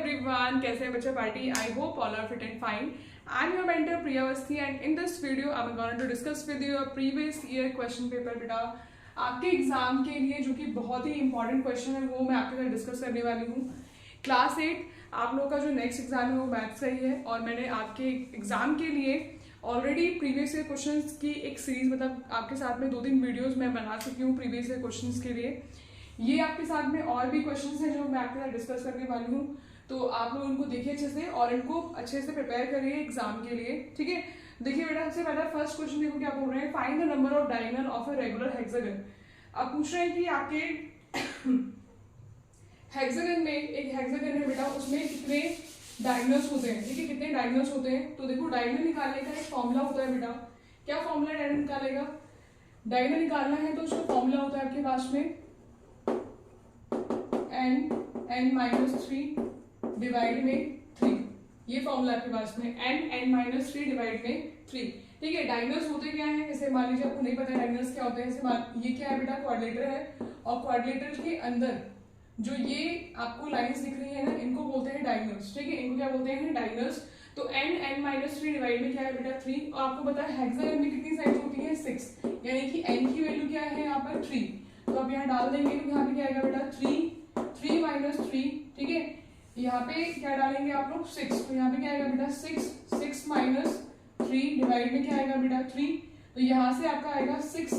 everyone, कैसे हैं बच्चे party? I hope all are fit and fine. I'm your mentor Priya Awasthi and in this video I'm going to discuss with you a previous year question paper बेटा आपके exam के लिए जो कि बहुत ही इंपॉर्टेंट क्वेश्चन है वो मैं आपके साथ डिस्कस करने वाली हूँ। क्लास 8 आप लोगों का जो नेक्स्ट एग्जाम है वो मैथ्स का ही है और मैंने आपके एग्जाम के लिए ऑलरेडी प्रीवियस ईयर क्वेश्चंस की एक सीरीज मतलब आपके साथ में 2-3 वीडियोस मैं बना चुकी हूँ प्रीवियस ईयर क्वेश्चंस के लिए। ये आपके साथ में और भी क्वेश्चंस हैं जो मैं आपके साथ डिस्कस करने वाली हूँ, तो आप लोग उनको देखिए अच्छे से और इनको अच्छे से प्रिपेयर करिए एग्जाम के लिए, ठीक है। देखिए बेटा सबसे पहला फर्स्ट क्वेश्चन देखो क्या बोल रहे हैं, find the number of diagonal of a regular hexagon. अब पूछ रहे हैं कि आपके हेक्सागन में एक हेक्सागन है बेटा उसमें कितने डायगोनल्स होते हैं, ठीक है, कितने डायगोनल्स होते हैं। तो देखो डायगोनल निकालने का एक फॉर्मूला होता है बेटा, क्या फॉर्मूला डायगोनल निकालेगा, डायगोनल निकालना है तो उसका फॉर्मूला होता है आपके पास में n-3 डिवाइड में 3, ये फॉर्मूला आपके पास में n-3 डिवाइड में 3, ठीक है। डायगोनल्स होते क्या हैं, जैसे मान लीजिए आपको नहीं पता है डायगोनल्स क्या होते हैं, जैसे ये क्या है बेटा क्वाड्रिलेटर है और क्वाड्रिलेटर के अंदर जो ये आपको लाइंस दिख रही है ना इनको बोलते हैं डायगोनल्स, ठीक है, इनको क्या बोलते हैं डायगोनल्स। तो n-3 डिवाइड में क्या है बेटा 3 और आपको पता है हेक्सागन में कितनी साइड्स होती है 6, यानी कि n की वैल्यू क्या है यहाँ पर 3, तो आप यहाँ डाल देंगे तो यहाँ पे क्या आएगा बेटा 3 माइनस 3, ठीक है। यहाँ पे क्या डालेंगे आप लोग 6, तो यहाँ पे क्या आएगा बेटा 6 माइनस 3 डिवाइड में क्या आएगा बेटा 3, तो यहाँ से आपका आएगा 6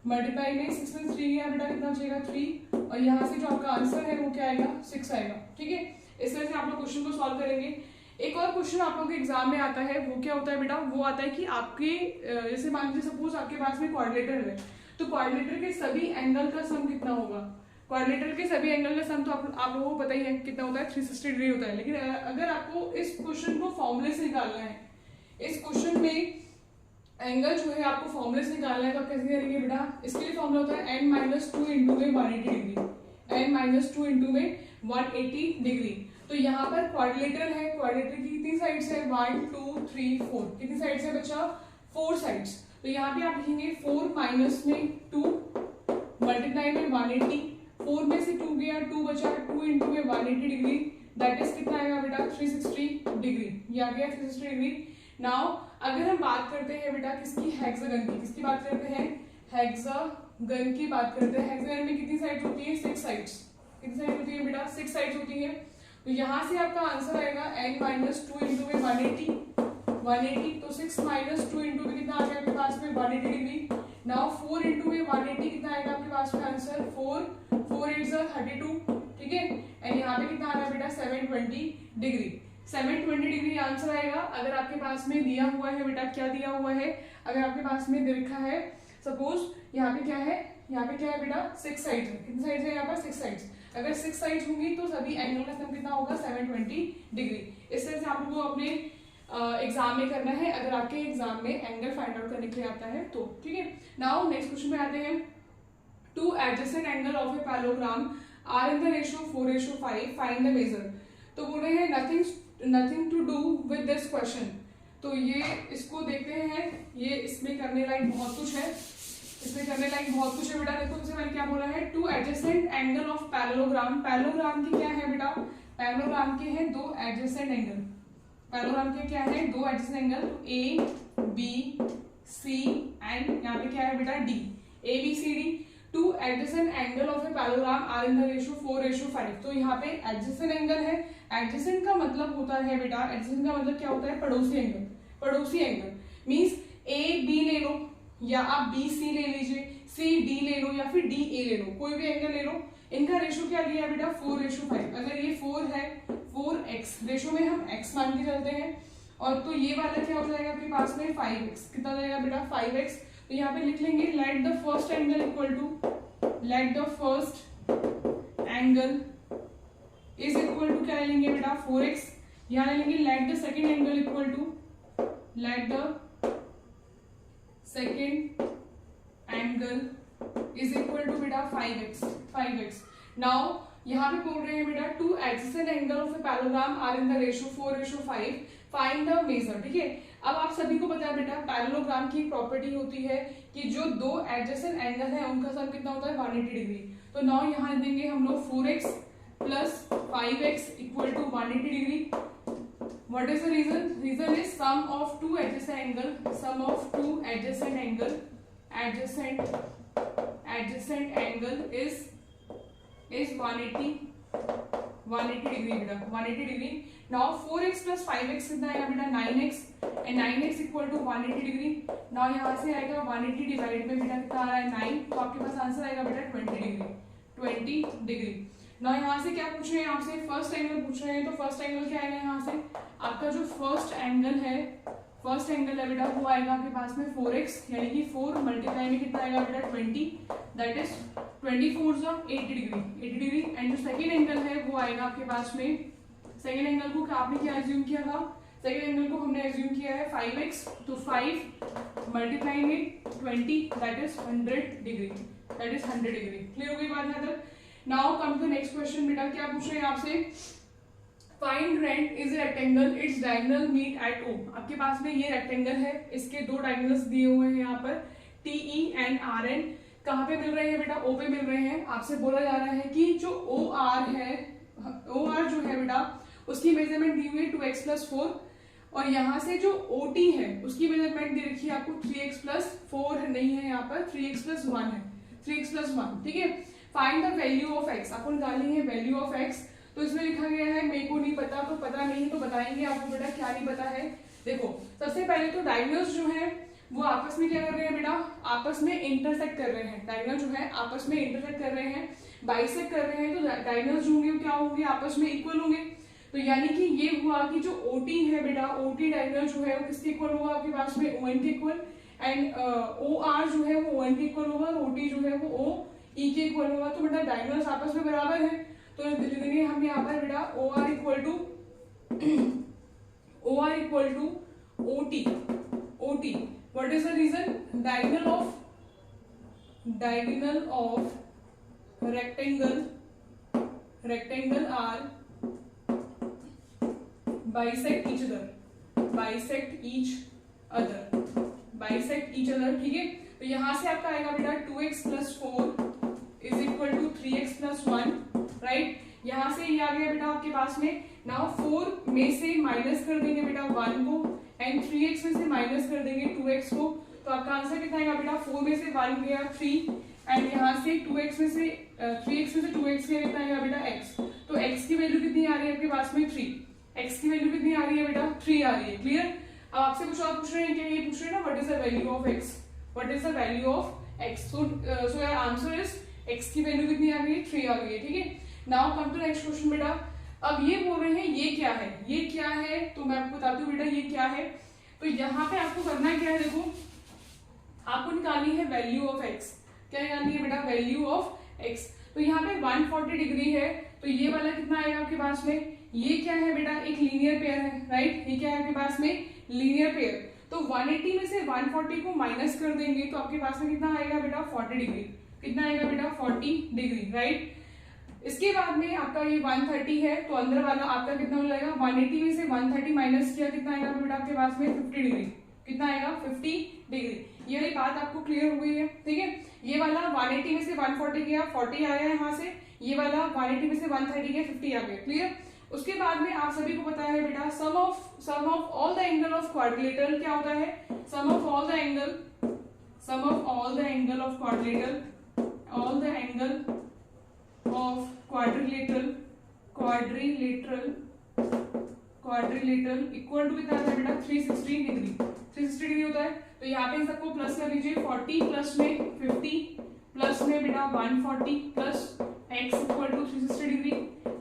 मल्टीप्लाई में 6 में 3 गया बेटा कितना बचेगा 3 और यहाँ से जो आपका आंसर है वो क्या आएगा 6 आएगा, ठीक है। इस तरह से आप लोग क्वेश्चन को सॉल्व करेंगे। एक और क्वेश्चन आप लोगों के एग्जाम में आता है वो क्या होता है बेटा, वो आता है कि आपके जैसे मान लीजिए सपोज आपके पास में क्वाड्रिलेटर है तो क्वाड्रिलेटर के सभी एंगल का सम कितना होगा, क्वाड्रिलेटर के सभी एंगल का सम तो आप लोगों को पता ही है कितना होता है 360 डिग्री होता है। लेकिन अगर आपको इस क्वेश्चन को फॉर्मूले से निकालना है, इस क्वेश्चन में एंगल जो है आपको फॉर्मूले से निकालना है तो आप कैसे करेंगे बेटा, इसके लिए फॉर्मूला होता है n-2 इंटू में 180 डिग्री, n-2 इंटू में 180 डिग्री। तो यहाँ पर क्वाड्रिलेटर है, क्वाड्रिलेटर की कितनी साइड्स है 1 2 3 4, कितनी साइड्स है बच्चा 4 साइड्स। तो यहाँ पे आप लिखेंगे 4 माइनस में 2 मल्टीप्लाई में 180, 4 में से 2 गया 2 बचा 2 इंटू में 180 डिग्री दैट इज कितना आएगा बेटा 360 डिग्री, ये आ गया 360 डिग्री। नाउ अगर हम बात करते हैं बेटा किसकी, हेक्सागन की, किसकी बात करते हैं, हेक्सागन की बात करते हैं। हेक्सागन में कितनी साइड्स होती है 6 साइड्स, कितनी साइड होती है बेटा 6 साइड्स होती है। तो यहाँ से आपका आंसर आएगा n-2 इंटू में 180, तो 6 माइनस 2 इंटू में कितना आ गया आपके पास में 180 डिग्री। नाउ 4 इंटू में 180 कितना आएगा आपके पास में आंसर 4 8 32, ठीक है। एंड यहाँ पे कितना आ रहा है बेटा 720 डिग्री, 720 डिग्री आंसर आएगा। अगर आपके पास में दिया हुआ है बेटा, क्या दिया हुआ है, अगर आपके पास में दे रखा है सपोज यहाँ पे क्या है, यहाँ पे क्या है बेटा 6 साइड्स है, कितनी साइड्स है यहाँ पर 6 साइड्स, अगर 6 साइड्स होंगी तो सभी एंगल का सम कितना होगा 720 डिग्री। इस तरह से आप लोगों को अपने एग्जाम में करना है अगर आपके एग्जाम में एंगल फाइंड आउट करने के लिए आता है तो, ठीक है। नाउ नेक्स्ट क्वेश्चन में आते हैं, two adjacent angle of a parallelogram are in the ratio 4:5 find the measure. तो बोल रहे हैं nothing to do with this question. तो ये इसको देखते हैं, ये इसमें करने लायक बहुत कुछ है, इसमें करने लायक बहुत कुछ है बेटा। देखो सबसे पहले क्या बोला है, to adjacent angle of parallelogram. Parallelogram की क्या है बेटा, पैरेललोग्राम के हैं 2 एडजेसेंट एंगल, पैरेललोग्राम के क्या है 2 adjacent angle A B C and यहाँ पे क्या है बेटा D, A B C D। Two adjacent angle of a parallelogram are in the ratio 4:5। तो यहाँ पे एडजेसेंट एंगल है, एडजेसेंट का मतलब होता है बेटा, एडजेसेंट का मतलब क्या होता है पड़ोसी एंगल, पड़ोसी एंगल मींस A B ले लो या आप B C ले लीजिए, C D ले लो या फिर D A ले लो, कोई भी एंगल ले लो, इनका रेशियो क्या लिया है बेटा 4:5। अगर ये 4 है 4x, रेशियो में हम x मान के चलते हैं और तो ये वाला क्या हो जाएगा आपके पास में 5x, कितना हो जाएगा बेटा 5x। तो यहाँ पे लिख लेंगे let the first angle equal to, let the first angle is equal to क्या लेंगे बेटा 4x, यहाँ लेंगे let the second angle equal to, let the second angle is equal to बेटा 5x। नाउ यहाँ पे बोल रहे हैं बेटा two adjacent angle of a parallelogram are in the ratio 4:5 find the measure, ठीक है। अब आप सभी को पता है बेटा पैरेललोग्राम की प्रॉपर्टी होती है कि जो 2 एडजेसेंट एंगल है उनका सम कितना होता है 180 डिग्री। तो नाउ यहाँ देंगे हम लोग 4x plus 5x equal to 180 degree. What is the reason? Reason is sum of two adjacent angle is 180 degree बेटा, 180 degree. Now 4x plus 5x कितना आएगा बेटा 9x and 9x equal to 180 degree. Now यहाँ से आएगा 180 divide में बेटा कितना आ रहा है 9, तो आपके पास आंसर आएगा बेटा 20 डिग्री. Now यहाँ से क्या पूछ रहे हैं आपसे, फर्स्ट एंगल पूछ रहे हैं, तो फर्स्ट एंगल क्या आएगा यहाँ से, आपका जो फर्स्ट एंगल है बेटा वो आएगा आपके पास में 4x, यानी कि 4 मल्टीप्लाई में कितना आएगा बेटा 20, दैट इज 24 जो 80 डिग्री. एंड जो सेकेंड एंगल है वो आएगा आपके पास में, सेकेंड एंगल को आपने क्या एज्यूम किया था, सेकेंड एंगल को हमने एज्यूम किया है 5x, तो 5 मल्टीप्लाई में 20 दैट इज 100 डिग्री. क्लियर हो गई बात यहाँ तक. Now come to next question बेटा, क्या पूछ रहे हैं आपसे, find rent is rectangle, its diagonal meet at O. आपके पास में ये रेक्टेंगल है, इसके दो डायगोनल्स दिए हुए हैं यहाँ पर TE एंड RN. कहाँ पे मिल रहे हैं बेटा, O पे मिल रहे हैं. आपसे बोला जा रहा है कि जो OR जो है बेटा उसकी मेजरमेंट दी हुई है 2x plus 4, और यहाँ से जो OT है उसकी मेजरमेंट दे रखी है आपको 3x plus 4 नहीं है, यहाँ पर 3x plus 1 है, 3x plus 1. ठीक है. Find the value of x, आपको निकालनी है वैल्यू ऑफ x. तो इसमें लिखा गया है मेरे को नहीं पता, तो पता नहीं तो बताएंगे आपको बेटा क्या नहीं पता है. देखो सबसे पहले तो डायगोनल्स जो है वो आपस में क्या कर रहे हैं बेटा, आपस में इंटरसेक्ट कर रहे हैं. डायगोनल जो है आपस में इंटरसेक्ट कर रहे हैं, बाइसेक्ट कर रहे हैं, तो डायगोनल्स जो होंगे क्या होंगे, आपस में इक्वल होंगे. तो यानी कि ये हुआ कि जो OT है बेटा, OT डायगोनल जो है वो किसके इक्वल होगा आपके पास में ON के इक्वल, एंड OR जो है वो ON के इक्वल होगा, और OT जो है वो OE के इक्वल होगा. तो बेटा डायगोनल्स आपस में बराबर है, तो लिखेंगे हम यहाँ पर बेटा OR equal to OT. What is the reason? Diagonal of rectangle are bisect each other. ठीक है. तो यहाँ से आपका आएगा बेटा 2x plus 4 is equal to 3x plus 1, right. यहाँ से ये आ गया बेटा आपके पास में. नाउ 4 में से माइनस कर देंगे बेटा 1 को, एंड 3x में से माइनस कर देंगे 2x को, तो आपका आंसर कितना आएगा बेटा, 4 में से 1 गया 3, एंड यहाँ से 3x में से 2x गया कितना आएगा बेटा x. तो x की वैल्यू कितनी आ रही है आपके पास में 3, x की वैल्यू कितनी आ रही है बेटा 3 आ रही है. क्लियर. अब आपसे कुछ और पूछ रहे हैं क्या, ये पूछ रहे हैं ना what is the value of x. So your answer is x की वैल्यू कितनी आ गई है 3 आ गई है. ठीक है. Now come to next question बेटा. अब ये बोल रहे हैं ये क्या है, तो मैं आपको बताती हूँ बेटा ये क्या है. तो यहाँ पे आपको करना क्या है, देखो आपको निकालनी है वैल्यू ऑफ x. क्या निकालनी है बेटा, वैल्यू ऑफ x. तो यहाँ पे 140 डिग्री है, तो ये वाला कितना आएगा आपके पास में, ये क्या है बेटा, एक लीनियर पेयर है, राइट. ये क्या है आपके पास में, लीनियर पेयर. तो 180 में से 140 को माइनस कर देंगे तो आपके पास में कितना आएगा बेटा 40 डिग्री. कितना आएगा बेटा 40 डिग्री, राइट. इसके बाद में आपका ये 130 है, तो अंदर वाला आपका कितना हो जाएगा, 180 में से 130 माइनस किया कितना आएगा बेटा आपके पास में 50 डिग्री. कितना आएगा 50 डिग्री. ये वाली बात आपको क्लियर हो गई है. ठीक है. ये वाला 180 में से 140 गया 40 आया यहाँ से, ये वाला 180 में से 130 गया 50 आ गया. क्लियर. उसके बाद में आप सभी को पता है बेटा sum of all the angle of quadrilateral क्या होता है, sum of all the angle of quadrilateral equal to कितना आता है बेटा 360 डिग्री होता है. तो यहाँ पे इन सबको प्लस कर लीजिए, 40 प्लस में 50 प्लस में बेटा 140 plus x equal to 360 degree.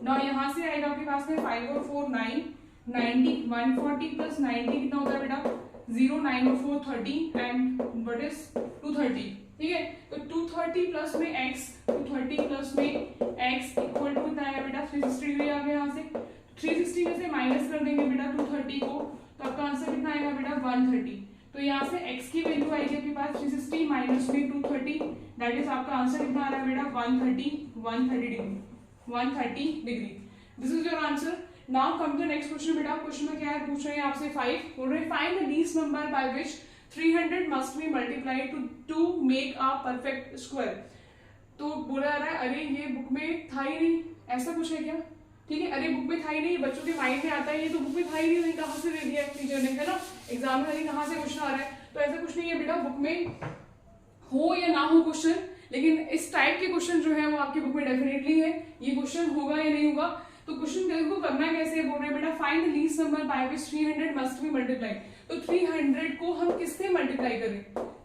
ना यहाँ से आएगा आपके पास में 5 और 4 9 90, 140 प्लस 90 कितना होता है बेटा 0, 9 और 4 30 एंड व्हाट इज 230. ठीक है. तो 230 प्लस में x, 230 प्लस में x इक्वल टू कितना आएगा बेटा 360 डिग्री आ गया. यहाँ से 360 में से माइनस कर देंगे बेटा 230 को, तो आपका आंसर कितना आएगा बेटा 130. तो यहाँ से x की वैल्यू आएगी आपके पास 360 माइनस में 230, दैट इज आपका आंसर कितना आ रहा है बेटा 130 degree. This is your answer. Now come to next question बेटा. क्वेश्चन में क्या है, पूछ रहे हैं आपसे 5, बोल रहे हैं find the least number by which 300 must be multiplied to make a perfect square. तो बोला जा रहा है अरे ये बुक में था ही नहीं, ऐसा कुछ है क्या? ठीक है, अरे बुक में था ही नहीं, बच्चों के माइंड में आता है ये तो बुक में था ही नहीं, कहाँ से दे दिया टीचर ने, है ना, एग्जाम में कहाँ से क्वेश्चन आ रहा है, तो ऐसा कुछ नहीं है बेटा, बुक में हो या ना हो क्वेश्चन, लेकिन इस टाइप के क्वेश्चन जो है वो आपकी बुक में डेफिनेटली है, ये क्वेश्चन होगा या नहीं होगा। तो क्वेश्चन को करना कैसे बोल रहे हैं बेटा, find the least number by which 300 must B multiply. तो 300 को हम किससे मल्टीप्लाई करें,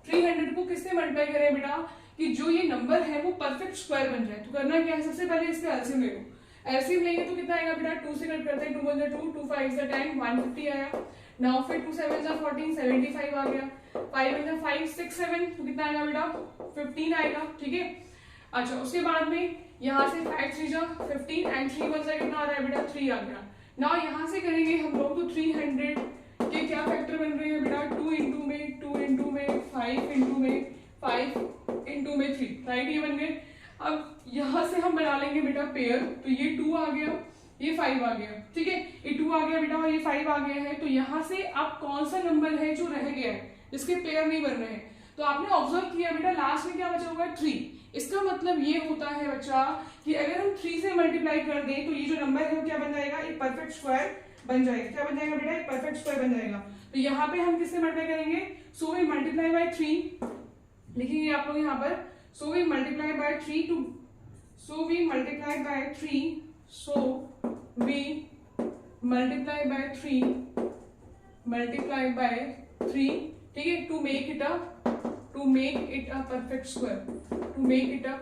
300 को किससे मल्टीप्लाई करें बेटा, कि जो ये नंबर है वो परफेक्ट स्क्वायर बन जाए। तो करना क्या है, सबसे पहले इसका एलसीएम ले लो, एलसीएम लेंगे तो कितना आएगा बेटा, 2 से कट करते हैं, 2 1 2, 2 5 10, 150 आया। नाउ फिर 2 7 14, 75 आ गया, 5 5 6 7, तो कितना आएगा बेटा, 15 आएगा। ठीक है, अच्छा उसके बाद में यहाँ से 5 3 15 एंड 3 1 से कितना आ रहा है बेटा, 3 आ गया। नाउ यहाँ से करेंगे हम लोग तो 300 के क्या फैक्टर बन रहे हैं बेटा, 2 इंटू में 2 इंटू में 5 इंटू में 5 इंटू में 3, राइट, ये बन गए। अब यहाँ से हम बना लेंगे बेटा पेयर, तो ये 2 आ गया, ये 5 आ गया। ठीक है, ये 2 आ गया बेटा और ये 5 आ गया है। तो यहाँ से अब कौन सा नंबर है जो रह गया है जिसके पेयर नहीं बन रहे हैं, तो आपने ऑब्जर्व किया बेटा लास्ट में क्या बचा होगा, 3। इसका मतलब ये होता है बच्चा कि अगर हम 3 से मल्टीप्लाई कर दें तो ये जो नंबर है वो क्या बन जाएगा, एक परफेक्ट स्क्वायर बन जाएगा। क्या बन जाएगा बेटा, एक परफेक्ट स्क्वायर बन जाएगा। तो यहाँ पे हम किससे मल्टीप्लाई करेंगे, सो वी मल्टीप्लाई बाय 3 लिखेंगे आप लोग यहाँ पर, so we multiply by 3 to, so we multiply by 3, so we multiply by 3, multiply by 3, ठीक है, to make it a perfect square, to make it a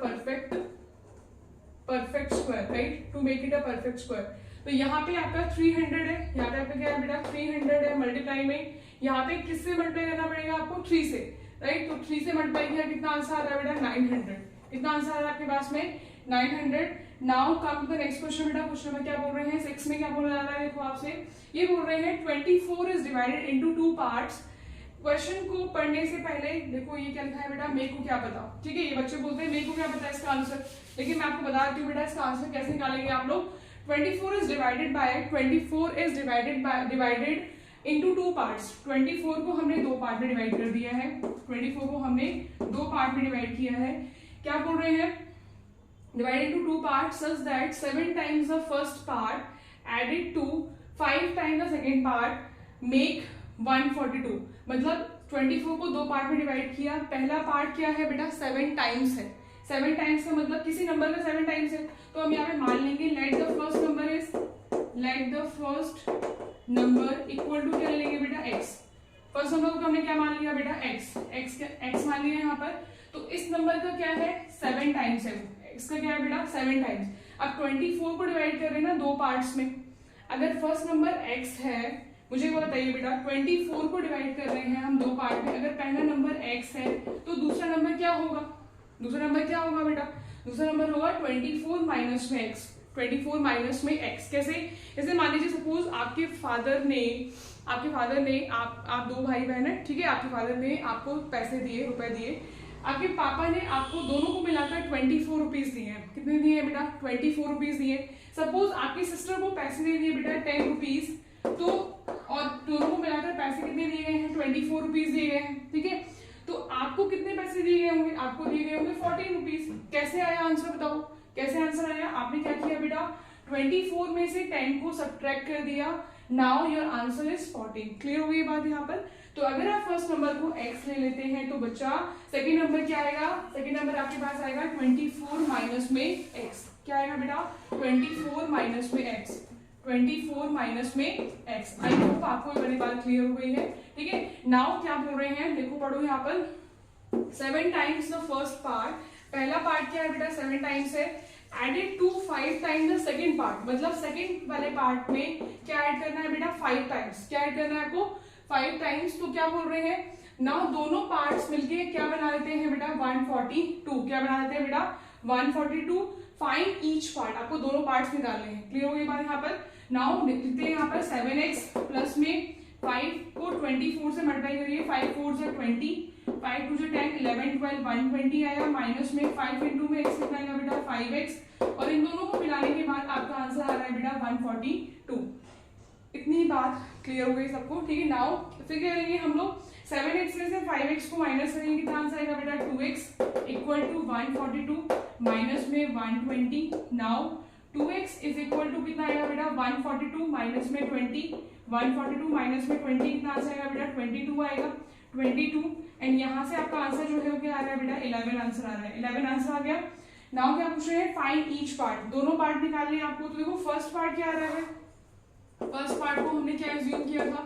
perfect square, right, to make it a perfect square. तो यहाँ पे आपका 300 है, यहाँ पे आपका क्या है बेटा, 300 है मल्टीप्लाई में, यहाँ पे किससे मल्टीप्लाई करना पड़ेगा आपको, 3 से, राइट। तो 3 से मल्टीप्लाई किया, कितना आंसर आ रहा है बेटा, 900। कितना आंसर आ रहा है आपके पास में, 900। Now come to the next question बेटा, क्वेश्चन नंबर क्या बोल रहे हैं, 6 में क्या बोला जा रहा है, देखो आपसे ये बोल रहे हैं 24 is divided into 2 parts. Question को पढ़ने से पहले देखो ये क्या लिखा है बेटा, मेरे को क्या पता, ठीक है, ये बच्चे बोलते हैं मेरे को क्या पता है इसका आंसर, लेकिन मैं आपको बता देती हूँ बेटा इसका आंसर कैसे निकालेंगे आप लोग। 24 इज डिवाइडेड इनटू 2 पार्ट्स। 24 को हमने 2 पार्ट में डिवाइड कर दिया है, 24 को हमने 2 पार्ट में डिवाइड किया है। क्या बोल रहे हैं, divide into 2 parts such that 7 times the first part added to 5 times the second part make 142। मतलब 24 को 2 पार्ट में डिवाइड किया, पहला पार्ट क्या है बेटा, 7 टाइम्स है, 7 टाइम्स का मतलब किसी नंबर का 7 टाइम्स है, तो हम यहाँ पे मान लेंगे let the first number equal to क्या लेंगे बेटा, x। फर्स्ट नंबर को हमने क्या मान लिया बेटा, x मान लिया यहाँ पर। तो इस नंबर का क्या है, 7 टाइम्स है, x का क्या है बेटा, 7 टाइम्स। अब 24 को डिवाइड कर रहे हैं ना 2 पार्ट्स में, अगर फर्स्ट नंबर x है, मुझे वो बताइए बेटा 24 को डिवाइड कर रहे हैं हम 2 पार्ट में, अगर पहला नंबर x है तो दूसरा नंबर क्या होगा, दूसरा नंबर क्या होगा बेटा, दूसरा नंबर होगा 24 माइनस में x, 24 माइनस में x। कैसे, जैसे मान लीजिए सपोज आपके फादर ने आप 2 भाई बहन है, ठीक है, आपके फादर ने आपको पैसे दिए, रुपए दिए, आपके पापा ने आपको दोनों को मिलाकर 24 रुपीज दिए हैं। कितने दिए हैं बेटा, 24 रुपीज दिए। सपोज आपकी सिस्टर को पैसे दे दिए बेटा 10 रुपीज, तो और दोनों को मिलाकर पैसे कितने दिए गए हैं, 24 रुपीज दिए गए हैं, ठीक है। तो आपको कितने पैसे दिए गए होंगे, आपको दिए गए होंगे 14 रुपीज। कैसे आया आंसर, बताओ कैसे आंसर आया, आपने क्या किया बेटा, 24 में से 10 को सब्ट्रैक्ट कर दिया, now your answer is 14। Clear हो गई बात यहाँ पर। तो अगर आप फर्स्ट नंबर को x ले लेते हैं तो बच्चा सेकंड नंबर क्या आएगा, सेकंड नंबर आपके पास आएगा 24 माइनस में x। क्या आएगा बेटा, 24 माइनस में x, 24 माइनस में x। आई होप आपको ये बड़ी बात क्लियर हो गई है, ठीक है। नाउ क्या बोल रहे हैं, देखो पढ़ो यहाँ पर, 7 टाइम्स द फर्स्ट पार्ट, पहला पार्ट क्या है बेटा, 7 टाइम्स है, added to 5 times the second part, मतलब सेकंड वाले पार्ट में क्या ऐड करना है बेटा, 5 टाइम्स। क्या ऐड करना है आपको, 5 टाइम्स। तो क्या बोल रहे हैं, नाउ दोनों पार्ट्स मिलके क्या बना लेते हैं बेटा, 142। क्या बना लेते हैं बेटा, 142। फाइंड ईच पार्ट, आपको दोनों पार्ट्स निकालने हैं। क्लियर हो गई बात यहाँ पर। नाउ लिखते हैं यहाँ पर 7x प्लस में 5 को 24 से मल्टीप्लाई करिए, 5 4 से 20, 5 2 से 10, 11 12 120 आया, माइनस में 5 इंटू में x कितना आएगा बेटा, 5x, और इन दोनों को मिलाने के बाद आपका आंसर आ रहा है बेटा 142। इतनी बात क्लियर हो गई सबको, ठीक है। नाउ फिर क्या करेंगे हम लोग, 7x में से 5x को माइनस करेंगे, कितना आंसर आएगा बेटा, 2x इक्वल टू 142 माइनस में 120। Now 2x is equal to कितना आएगा बेटा 142 माइनस में 20, 142 माइनस में 20 कितना आंसर आएगा बेटा 22 आएगा, 22 एंड यहाँ से आपका आंसर जो है वो क्या आ रहा है बेटा 11 आंसर आ रहा है, 11 आंसर आ गया। नाउ क्या पूछ रहे हैं फाइंड ईच पार्ट, दोनों पार्ट निकालने हैं आपको। तो देखो फर्स्ट पार्ट क्या आ रहा है, फर्स्ट पार्ट को हमने क्या एज्यूम किया था,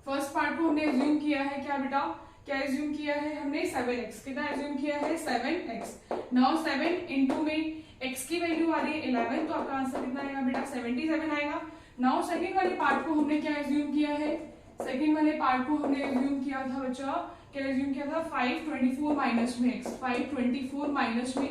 फर्स्ट पार्ट को हमने एज्यूम किया है क्या बेटा, क्या एज्यूम किया है हमने 7x, कितना एज्यूम किया है 7x। नाउ 7 इंटू में x की वैल्यू आ रही है 11, तो आपका आंसर कितना आएगा बेटा 77 आएगा। नाउ सेकंड वाले पार्ट को हमने क्या एज्यूम किया है, सेकंड वाले पार्ट को हमने एज्यूम किया था बच्चा, क्या एज्यूम किया था 524 माइनस में x, 524 माइनस में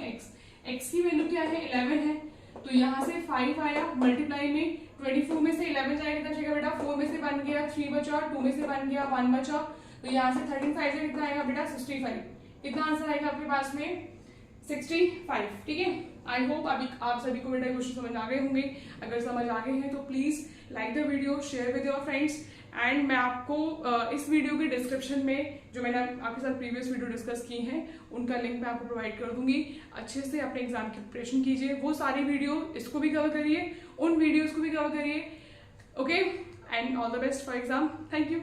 x की वैल्यू क्या है 11 है, तो यहाँ से 5 आया मल्टीप्लाई में 24 में से 11 जाएगा कितना बचेगा बेटा 4 में से बन गया 3 बचा, 2 में से बन गया 1 बचा, तो यहाँ से 13 से कितना आएगा बेटा 65, कितना आंसर आएगा आपके पास में 65। ठीक है, आई होप अभी आप सभी को बेटा क्वेश्चन समझ आ गए होंगे। अगर समझ आ गए हैं तो please like the video, share with your friends and मैं आपको इस वीडियो के डिस्क्रिप्शन में जो मैंने आपके साथ प्रीवियस वीडियो डिस्कस की हैं उनका लिंक मैं आपको प्रोवाइड कर दूंगी। अच्छे से अपने एग्जाम की प्रिपरेशन कीजिए, वो सारी वीडियो इसको भी कवर करिए, उन वीडियोस को भी कवर करिए। Okay and all the best for exam. Thank you.